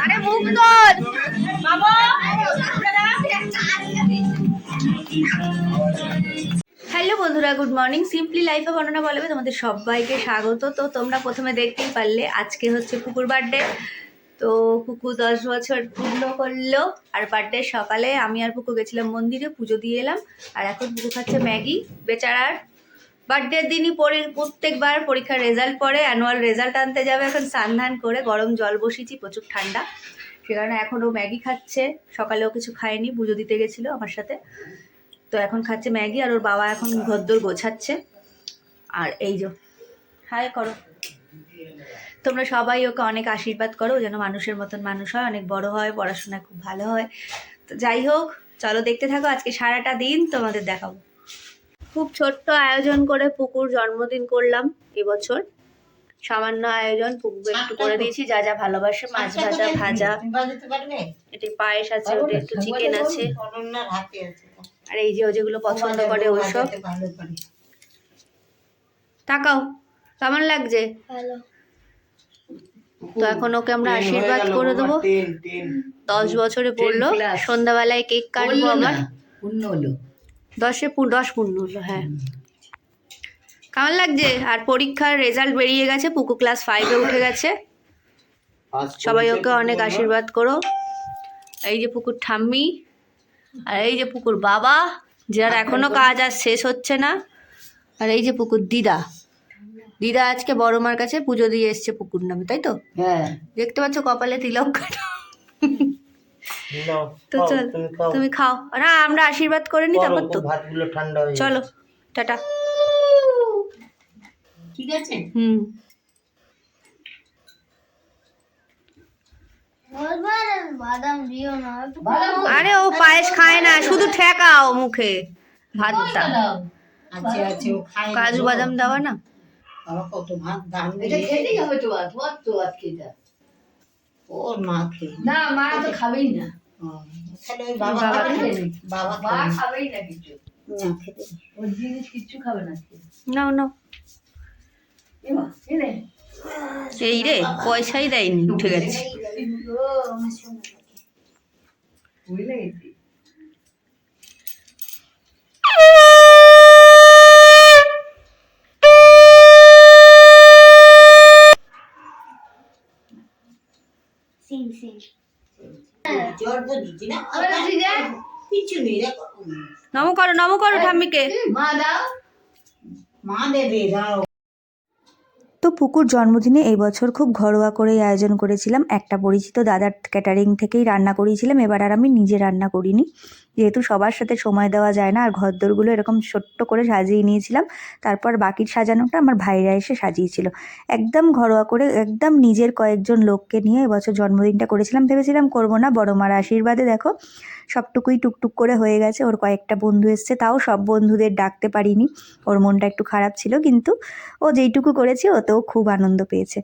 আরে মুখ তোল বাবা। হ্যালো বন্ধুরা, গুড মর্নিং। সিম্পলি লাইফে বর্ণনা বলবে তোমাদের সবাইকে স্বাগত। তো তোমরা প্রথমে দেখতেই পারলে আজকে হচ্ছে পুকুর বার্থডে। তো পুকু 10 বছর পূর্ণ করলো। আর বার্থডে সকালে আমি আর পুকু গেছিলাম মন্দিরে, পুজো দিয়ে এলাম। আর এখন পুকু খাচ্ছে ম্যাগি। বেচারার বার্থডের দিনই প্রত্যেকবার পরীক্ষার রেজাল্ট পড়ে, অ্যানুয়াল রেজাল্ট আনতে যাবে। এখন স্নান করে গরম জল বসিয়েছি, প্রচুর ঠান্ডা, সে কারণে এখন ও ম্যাগি খাচ্ছে। সকালেও কিছু খায়নি, পুজো দিতে গেছিলো আমার সাথে। তো এখন খাচ্ছে ম্যাগি, আর ওর বাবা এখন ঘরদোর গোছাচ্ছে। আর এই যে হাই করো, তোমরা সবাই ওকে অনেক আশীর্বাদ করো যেন মানুষের মতন মানুষ হয়, অনেক বড় হয়, পড়াশোনা খুব ভালো হয়। তো যাই হোক, চলো দেখতে থাকো, আজকে সারাটা দিন তোমাদের দেখাবো। খুব ছোট্ট আয়োজন করে পুকুর জন্মদিন করলাম এবছর। সামান্য আয়োজন, পুকুকে একটু করে দিয়েছি যা যা ভালোবাসে, মাছ ভাজা, ভাজা, এটি পায়েস আছে, ওটা একটু চিকেন আছে, আর এই যে ও যেগুলো পছন্দ করে ওইসব। তাকাও, কেমন লাগছে? তো এখন ওকে আমরা আশীর্বাদ করে দেবো। 10 বছরে পড়লো, সন্ধ্যাবেলায় কেক কাটবো আমার। 10 পূর্ণ হলো, হ্যাঁ। কেমন লাগছে? আর পরীক্ষার রেজাল্ট বেরিয়ে গেছে, পুকু ক্লাস 5-এ উঠে গেছে। সবাই ওকে অনেক আশীর্বাদ করো। এই যে পুকুর ঠাম্মি, আর এই যে পুকুর বাবা, যার এখনো কাজ আর শেষ হচ্ছে না। আর এই যে পুকুর দিদা। দিদা আজকে বড় মার কাছে পুজো দিয়ে এসছে পুকুর নামে, তাই তো? হ্যাঁ, দেখতে পাচ্ছ কপালে তিলক কাটা। তো চল তুমি খাও, না আমরা আশীর্বাদ করে নি তারপর তো। চলো টাটা। ঠিক আছে, আরে ও পায়েস খায় না, শুধু ঠেকাও মুখে ভাতটা। কাজু বাদাম দেওয়া না, কত ভাত দাম খেতেই হবে তো। ভাত তো ভাত খেতে ওর মা খেয়ে না, মা তো খাবেই না। বাবা খাবেই না কিছু, ওর জিনিস কিচ্ছু খাবে না। নাও নাও, এই রে পয়সাই দেয়নি, উঠে গেছে। নমো করো, নমো করো ঠাম্মিকে। মা দাও, মা দেবে, দাও। তো পুকুর জন্মদিনে এই বছর খুব ঘরোয়া করেই আয়োজন করেছিলাম। একটা পরিচিত দাদার ক্যাটারিং থেকেই রান্না করিয়েছিলাম। এবার আর আমি নিজে রান্না করিনি, যেহেতু সবার সাথে সময় দেওয়া যায় না। আর ঘরদোরগুলো এরকম ছোট্ট করে সাজিয়ে নিয়েছিলাম। তারপর বাকির সাজানোটা আমার ভাইরা এসে সাজিয়েছিল। একদম ঘরোয়া করে, একদম নিজের কয়েকজন লোককে নিয়ে এবছর জন্মদিনটা করেছিলাম। ভেবেছিলাম করবো না, বড় মার আশীর্বাদে দেখো সবটুকুই টুকটুক করে হয়ে গেছে। ওর কয়েকটা বন্ধু এসছে, তাও সব বন্ধুদের ডাকতে পারিনি, ওর মনটা একটু খারাপ ছিল। কিন্তু ও যেইটুকু করেছে ওতেও খুব আনন্দ পেয়েছে।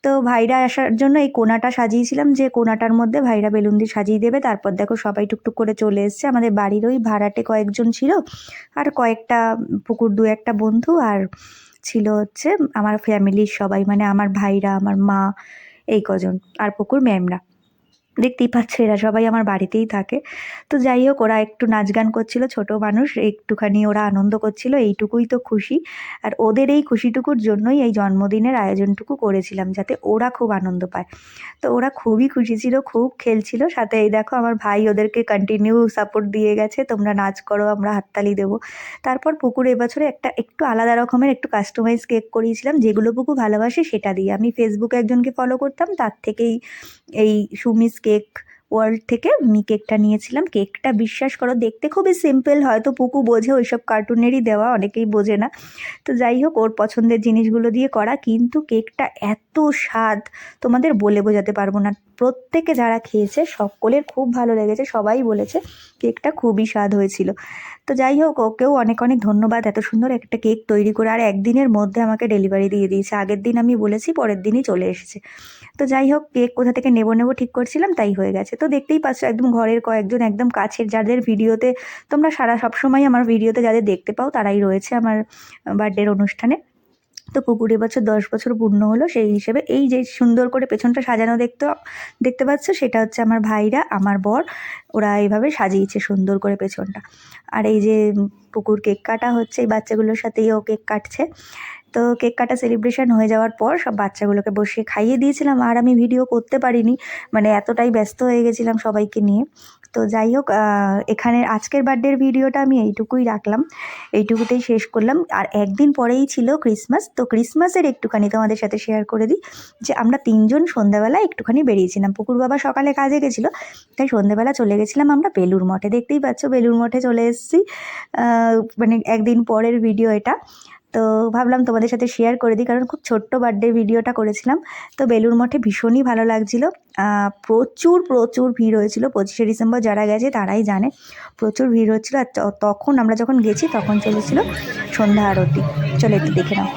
তো ভাইরা আসার জন্য এই কোনাটা সাজিয়েছিলাম, যে কোনাটার মধ্যে ভাইরা বেলুন দিয়ে সাজিয়ে দেবে। তারপর দেখো সবাই টুকটুক করে চলে এসছে। আমাদের বাড়ির ওই ভাড়াটে কয়েকজন ছিল, আর কয়েকটা পুকুর 2-1টা বন্ধু, আর ছিল হচ্ছে আমার ফ্যামিলির সবাই, মানে আমার ভাইরা, আমার মা, এই কজন, আর পুকুর ম্যামরা। দেখতেই পাচ্ছ এরা সবাই আমার বাড়িতেই থাকে। তো যাই হোক, ওরা একটু নাচ গান করছিল, ছোট মানুষ একটুখানি ওরা আনন্দ করছিল, এইটুকুই তো খুশি। আর ওদের এই খুশিটুকুর জন্যই এই জন্মদিনের আয়োজনটুকু করেছিলাম, যাতে ওরা খুব আনন্দ পায়। তো ওরা খুবই খুশি ছিল, খুব খেলছিল। সাথে এই দেখো আমার ভাই ওদেরকে কন্টিনিউ সাপোর্ট দিয়ে গেছে, তোমরা নাচ করো, আমরা হাততালি দেবো। তারপর পুকুর এবছরে একটু আলাদা রকমের একটু কাস্টমাইজ কেক করিয়েছিলাম, যেগুলো পুকু ভালোবাসে সেটা দিয়ে। আমি ফেসবুকে একজনকে ফলো করতাম, তার থেকেই এই সুমিস কেক ওয়ার্ল্ড থেকে আমি কেকটা নিয়েছিলাম। কেকটা বিশ্বাস করো দেখতে খুবই সিম্পল, হয়তো পুকু বোঝে, ওইসব কার্টুনেরই দেওয়া, অনেকেই বোঝে না। তো যাই হোক, ওর পছন্দের জিনিসগুলো দিয়ে করা, কিন্তু কেকটা এত স্বাদ তোমাদের বলে বোঝাতে পারবো না। প্রত্যেকে যারা খেয়েছে সকলের খুব ভালো লেগেছে, সবাই বলেছে কেকটা খুবই স্বাদ হয়েছিল। তো যাই হোক, ওকেও অনেক অনেক ধন্যবাদ, এত সুন্দর একটা কেক তৈরি করে আর একদিনের মধ্যে আমাকে ডেলিভারি দিয়ে দিয়েছে। আগের দিন আমি বলেছি, পরের দিনই চলে এসেছে। তো যাই হোক, কেক কোথা থেকে নেবো ঠিক করছিলাম, তাই হয়ে গেছে। তো দেখতেই পাচ্ছ একদম ঘরের কয়েকজন একদম কাছের, যাদের ভিডিওতে তোমরা সবসময় আমার ভিডিওতে যাদের দেখতে পাও তারাই রয়েছে আমার বার্থডের অনুষ্ঠানে। তো পুকুর এবছর 10 বছর পূর্ণ হলো, সেই হিসেবে এই যে সুন্দর করে পেছনটা সাজানো দেখতে পাচ্ছ, সেটা হচ্ছে আমার ভাইরা, আমার বর, ওরা এইভাবে সাজিয়েছে সুন্দর করে পেছনটা। আর এই যে পুকুর কেক কাটা হচ্ছে, এই বাচ্চাগুলোর সাথেই ও কেক কাটছে। তো কেক কাটা সেলিব্রেশন হয়ে যাওয়ার পর সব বাচ্চাগুলোকে বসিয়ে খাইয়ে দিয়েছিলাম, আর আমি ভিডিও করতে পারিনি, মানে এতটাই ব্যস্ত হয়ে গেছিলাম সবাইকে নিয়ে। তো যাই হোক, এখানে আজকের বার্থডের ভিডিওটা আমি এইটুকুই রাখলাম, এইটুকুতেই শেষ করলাম। আর একদিন পরেই ছিল ক্রিসমাস, তো ক্রিসমাসের একটুখানি তোমাদের সাথে শেয়ার করে দিই যে আমরা 3 জন সন্ধ্যাবেলা একটুখানি বেরিয়েছিলাম। পুকুর বাবা সকালে কাজে গেছিলো, তাই সন্ধ্যাবেলা চলে গেছিলাম আমরা বেলুড় মঠে। দেখতেই পাচ্ছ বেলুড় মঠে চলে এসেছি, মানে একদিন পরের ভিডিও এটা। তো ভাবলাম তোমাদের সাথে শেয়ার করে দিই, কারণ খুব ছোট্ট বার্থডে ভিডিওটা করেছিলাম। তো বেলুড় মঠে ভীষণই ভালো লাগছিল, প্রচুর প্রচুর ভিড় হয়েছিল। 25শে ডিসেম্বর যারা গেছে তারাই জানে, প্রচুর ভিড় হচ্ছিলো। আর তখন আমরা যখন গেছি তখন চলেছিল সন্ধ্যা আরতি। চলো একটু দেখে নাও।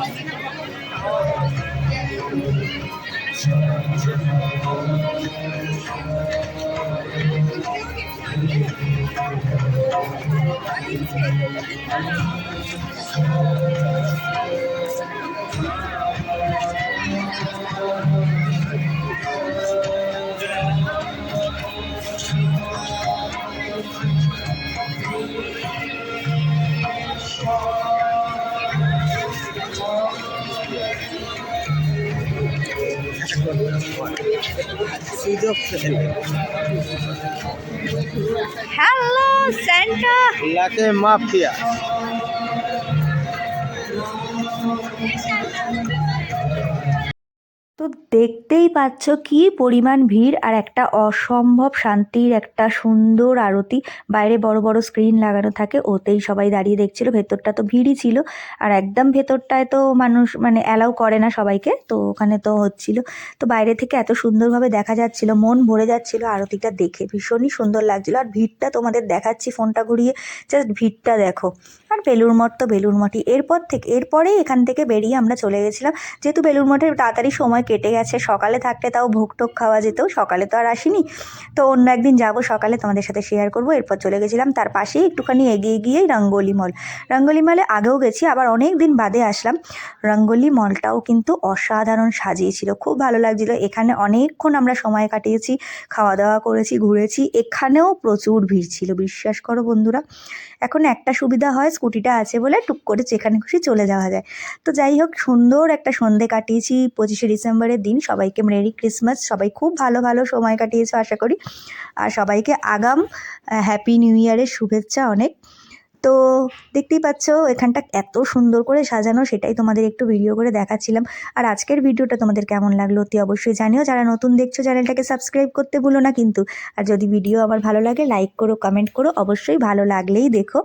হ্যালো স্যান্টা লাকে মাফিয়া। তো দেখতেই পাচ্ছ কি পরিমাণ ভিড়, আর একটা অসম্ভব শান্তির একটা সুন্দর আরতি। বাইরে বড় বড় স্ক্রিন লাগানো থাকে, ওতেই সবাই দাঁড়িয়ে দেখছিল। ভেতরটা তো ভিড়ই ছিল, আর একদম ভেতরটায় তো মানুষ মানে অ্যালাউ করে না সবাইকে, তো ওখানে তো হচ্ছিল। তো বাইরে থেকে এত সুন্দরভাবে দেখা যাচ্ছিল, মন ভরে যাচ্ছিল আরতিটা দেখে, ভীষণই সুন্দর লাগছিল। আর ভিড়টা তোমাদের দেখাচ্ছি ফোনটা ঘুরিয়ে, জাস্ট ভিড়টা দেখো। আর বেলুড় মঠ তো বেলুড় মঠই। এরপরেই এখান থেকে বেরিয়ে আমরা চলে গেছিলাম, যেহেতু বেলুড় মঠের তাড়াতাড়ি সময় কেটে গেছে, সকালে থাকলে তাও ভোগ টোগ খাওয়া যেত, সকালে তো আর আসিনি। তো অন্য একদিন যাবো সকালে, তোমাদের সাথে শেয়ার করব। এরপর চলে গেছিলাম তার পাশেই একটুখানি এগিয়ে গিয়েই রঙ্গোলি মল। রঙ্গোলি মলে আগেও গেছি, আবার অনেক দিন বাদে আসলাম। রঙ্গোলি মলটাও কিন্তু অসাধারণ সাজিয়েছিল, খুব ভালো লাগছিল। এখানে অনেকক্ষণ আমরা সময় কাটিয়েছি, খাওয়া দাওয়া করেছি, ঘুরেছি। এখানেও প্রচুর ভিড় ছিল, বিশ্বাস করো বন্ধুরা। এখন একটা সুবিধা হয়, স্কুটিটা আছে বলে টুক করে যেখানে খুশি চলে যাওয়া যায়। তো যাই হোক, সুন্দর একটা সন্ধে কাটিয়েছি 25শে ডিসেম্বরের দিন। সবাইকে মেরি ক্রিসমাস, সবাই খুব ভালো ভালো সময় কাটিয়েছো আশা করি। আর সবাইকে আগাম হ্যাপি নিউ ইয়ারের শুভেচ্ছা অনেক। তো দেখতেই পাচ্ছ এখানটা এত সুন্দর করে সাজানো, সেটাই তোমাদের একটু ভিডিও করে দেখাচ্ছিলাম। আর আজকের ভিডিওটা তোমাদের কেমন লাগলো অতি অবশ্যই জানিও। যারা নতুন দেখছো চ্যানেলটাকে সাবস্ক্রাইব করতে ভুলো না কিন্তু। আর যদি ভিডিও আমার ভালো লাগে লাইক করো, কমেন্ট করো, অবশ্যই ভালো লাগলেই দেখো,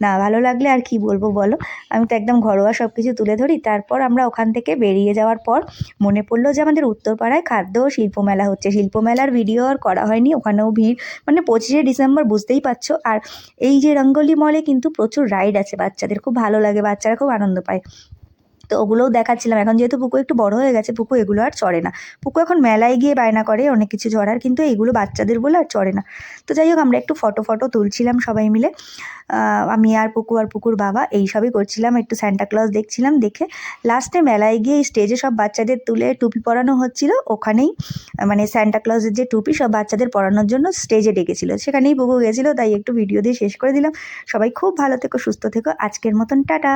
না ভালো লাগলে আর কি বলবো বলো। আমি তো একদম ঘরোয়া সব কিছু তুলে ধরি। তারপর আমরা ওখান থেকে বেরিয়ে যাওয়ার পর মনে পড়লো যে আমাদের উত্তরপাড়ায় খাদ্য ও শিল্পমেলা হচ্ছে। শিল্পমেলার ভিডিও আর করা হয়নি, ওখানেও ভিড়, মানে 25শে ডিসেম্বর বুঝতেই পারছো। আর এই যে রঙ্গোলি মলে কিন্তু প্রচুর রাইড আছে বাচ্চাদের, খুব ভালো লাগে, বাচ্চারা খুব আনন্দ পায়। তো ওগুলোও দেখাচ্ছিলাম। এখন যেহেতু পুকু একটু বড় হয়ে গেছে, পুকু এগুলো আর চড়ে না। পুকু এখন মেলায় গিয়ে বায়না করে অনেক কিছু চড়ার, কিন্তু এগুলো বাচ্চাদের বলে আর চড়ে না। তো যাই হোক, আমরা একটু ফটো তুলছিলাম সবাই মিলে, আমি আর পুকুর বাবা এইসবই করছিলাম। একটু স্যান্টা ক্লজ দেখছিলাম, দেখে লাস্টে মেলায় গিয়ে স্টেজে সব বাচ্চাদের তুলে টুপি পরানো হচ্ছিল। ওখানেই মানে স্যান্টা ক্লজের যে টুপি সব বাচ্চাদের পরানোর জন্য স্টেজে ডেকেছিল, সেখানেই পুকু গেছিলো। তাই একটু ভিডিও দিয়ে শেষ করে দিলাম। সবাই খুব ভালো থেকো, সুস্থ থেকো। আজকের মতন টাটা।